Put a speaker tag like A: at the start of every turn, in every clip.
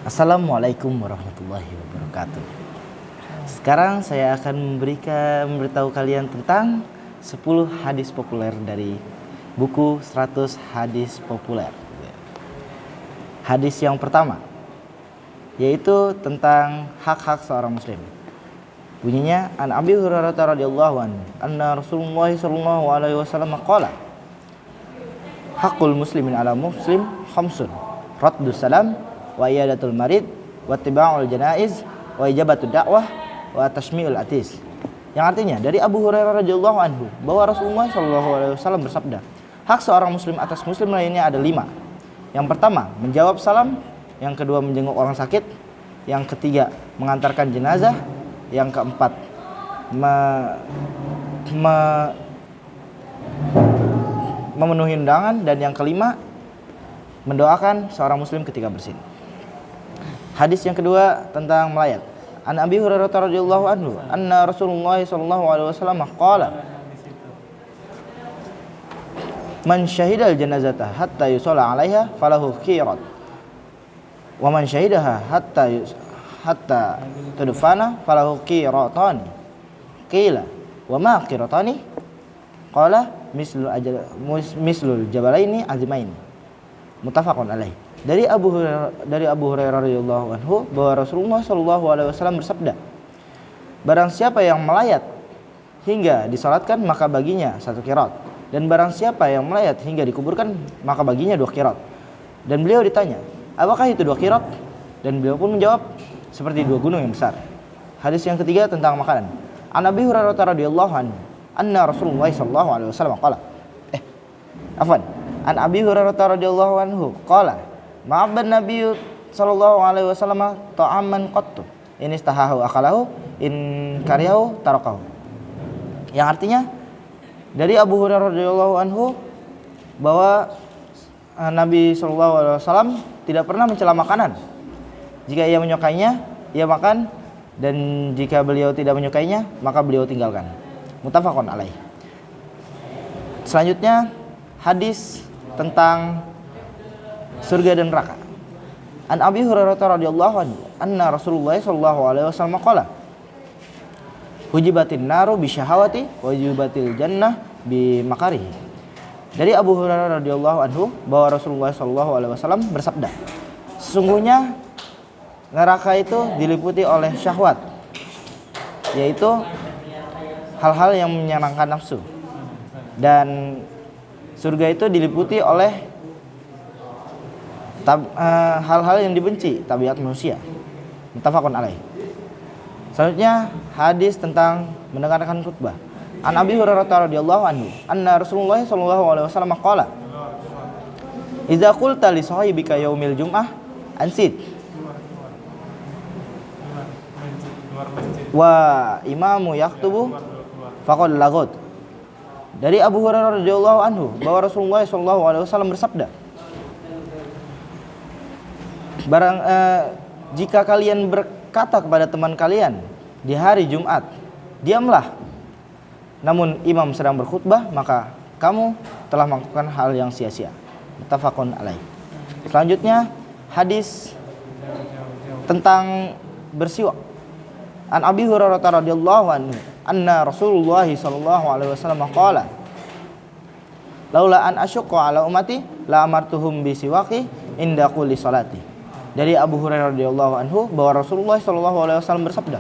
A: Assalamualaikum warahmatullahi wabarakatuh. Sekarang saya akan memberitahu kalian tentang 10 hadis populer dari buku 100 hadis populer. Hadis yang pertama yaitu tentang hak-hak seorang muslim. Bunyinya, an Abi Hurairah radhiyallahu anhu anna Rasulullah sallallahu alaihi wasallam qala haqqul muslimin ala muslim khamsun raddus salam wa iyadatul marid wa tiba'ul janaiz wa ijabatud dakwah wa tashmi'ul atis. Yang artinya dari Abu Hurairah radhiyallahu anhu bahwa Rasulullah sallallahu alaihi wasallam bersabda, hak seorang muslim atas muslim lainnya ada 5. Yang pertama, menjawab salam. Yang kedua, menjenguk orang sakit. Yang ketiga, mengantarkan jenazah. Yang keempat, memenuhi undangan. Dan yang kelima, mendoakan seorang muslim ketika bersin. Hadis yang kedua tentang melayat. An Abi Hurairah radhiyallahu anhu anna Rasulullah sallallahu alaihi wasallam qala man syahidal janazata hatta yusalla 'alaiha falahu qirat wa man syahidaha hatta tudfana falahu qiratan. Qila wa ma qiratani? Qala mislul jabalaini azimain. Muttafaqun alaih. Dari Abu Hurairah radhiyallahu anhu bahwa Rasulullah sallallahu alaihi wasallam bersabda, barang siapa yang melayat hingga disalatkan maka baginya 1 qirat, dan barang siapa yang melayat hingga dikuburkan maka baginya 2 qirat. Dan beliau ditanya, apakah itu 2 qirat? Dan beliau pun menjawab, seperti 2 gunung yang besar. Hadis yang ketiga tentang makanan. An Abi Hurairah radhiyallahu anhu anna Rasulullah sallallahu alaihi wasallam qala An Abi Hurairah radhiyallahu anhu qala ma'abban Nabi sallallahu alaihi wasallam ta'amman qattu in istahahu akalahu in karihahu tarakahu. Yang artinya dari Abu Hurairah radhiyallahu anhu bahwa Nabi sallallahu alaihi wasallam tidak pernah mencela makanan. Jika ia menyukainya, ia makan, dan jika beliau tidak menyukainya, maka beliau tinggalkan. Muttafaqun alaih. Selanjutnya hadis tentang surga dan neraka. An Abi Hurairah radhiyallahu anhu anna Rasulullah sallallahu alaihi wasallam qala hujibatin naru bisyahawati wa hujibatil jannah bi makarihi. Dari Abu Hurairah radhiyallahu anhu bahwa Rasulullah sallallahu alaihi wasallam bersabda, sesungguhnya neraka itu diliputi oleh syahwat, yaitu hal-hal yang menyenangkan nafsu, dan surga itu diliputi oleh hal-hal yang dibenci, tabiat manusia. Muttafaqun alaih. Selanjutnya hadis tentang mendengarkan khutbah. An Abi Hurairah radhiyallahu anhu anna Rasulullah sallallahu alaihi wasallam qala idza qulta li sahibika yaumil jum'ah ansit wa imamu yaktubu faqad lagot. Dari Abu Hurairah radhiyallahu anhu bahwa Rasulullah sallallahu alaihi wasallam bersabda, jika kalian berkata kepada teman kalian di hari Jumat, diamlah, namun imam sedang berkhutbah, maka kamu telah melakukan hal yang sia-sia. Muttafaqun alaih. Selanjutnya hadis tentang bersiwak. An Abi Hurairah radhiyallahu anhu anna Rasulullah sallallahu alaihi wasallam qala laula an asyqa ala ummati la amartuhum bisiwaki inda kulli salati. Dari Abu Hurairah radhiyallahu anhu bahwa Rasulullah sallallahu alaihi wasallam bersabda,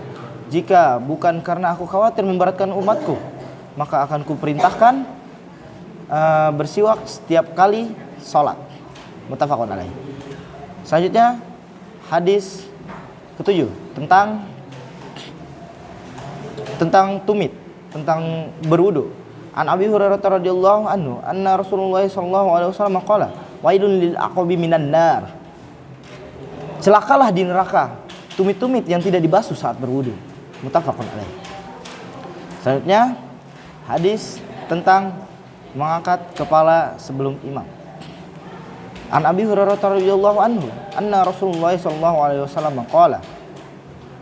A: jika bukan karena aku khawatir memberatkan umatku, maka akan kuperintahkan bersiwak setiap kali salat. Muttafaqun alaih. Selanjutnya hadis ke-7 tentang tumit, tentang berwudu. An Abi Hurairah radhiyallahu anhu anna Rasulullah sallallahu alaihi wasallam qala wailun lil aqabi minan nar. Celakalah di neraka tumit-tumit yang tidak dibasuh saat berwudu. Muttafaqun alaih. Selanjutnya hadis tentang mengangkat kepala sebelum imam. An Abi Hurairah radhiyallahu anhu anna Rasulullah sallallahu alaihi wasallam qala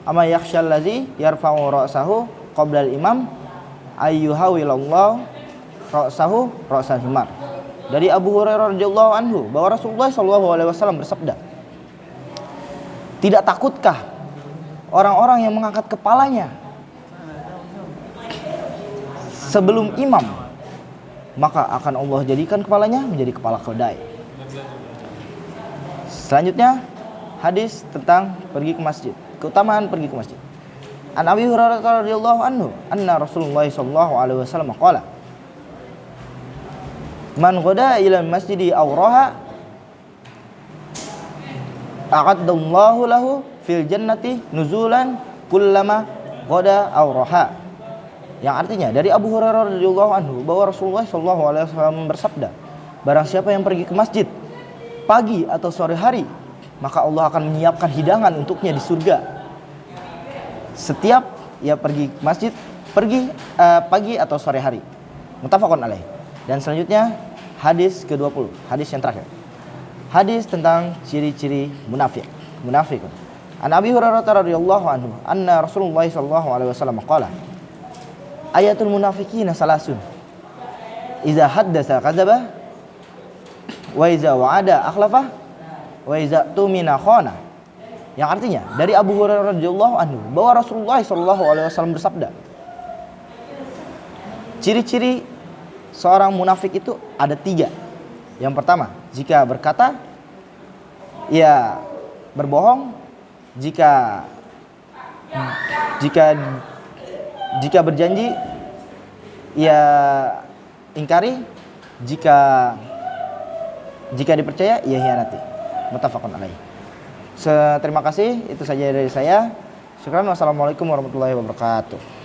A: ama yakhshal ladzi yarfa'u ra'sahu qabla al-imam ayyuhawilallahu ra'sahu ra'sal himar. Dari Abu Hurairah radhiyallahu anhu bahwa Rasulullah sallallahu alaihi wasallam bersabda, Tidak takutkah orang-orang yang mengangkat kepalanya sebelum imam, maka akan Allah jadikan kepalanya menjadi kepala keledai. Selanjutnya hadis tentang pergi ke masjid, keutamaan pergi ke masjid. An Abi Hurairah radhiyallahu anhu anna Rasulullah sallallahu alaihi wasallam qala man ghada ila masjidi aw raha a'addallahu lahu fil jannati nuzulan kullama ghada aw raha. Yang artinya dari Abu Hurairah radhiyallahu anhu bahwa Rasulullah sallallahu alaihi wasallam bersabda, barang siapa yang pergi ke masjid pagi atau sore hari, maka Allah akan menyiapkan hidangan untuknya di surga. Setiap ia pergi ke masjid, pagi atau sore hari. Muttafaqun alaih. Dan selanjutnya hadis ke-20, hadis yang terakhir. Hadis tentang ciri-ciri munafik. An Abi Hurairah radhiyallahu anhu anna Rasulullah sallallahu alaihi wasallam qala ayatul munafiqina salasun iza haddatsa kadzaba wa iza wa'ada akhlafa wa iza tumina khana. Yang artinya dari Abu Hurairah radhiyallahu anhu bahwa Rasulullah sallallahu alaihi wasallam bersabda, ciri-ciri seorang munafik itu ada 3. Yang pertama, jika berkata ia berbohong, jika berjanji ia ingkari, jika dipercaya ia hianati. Muttafaqun alaih. Terima kasih, itu saja dari saya. Syukran. Wassalamualaikum warahmatullahi wabarakatuh.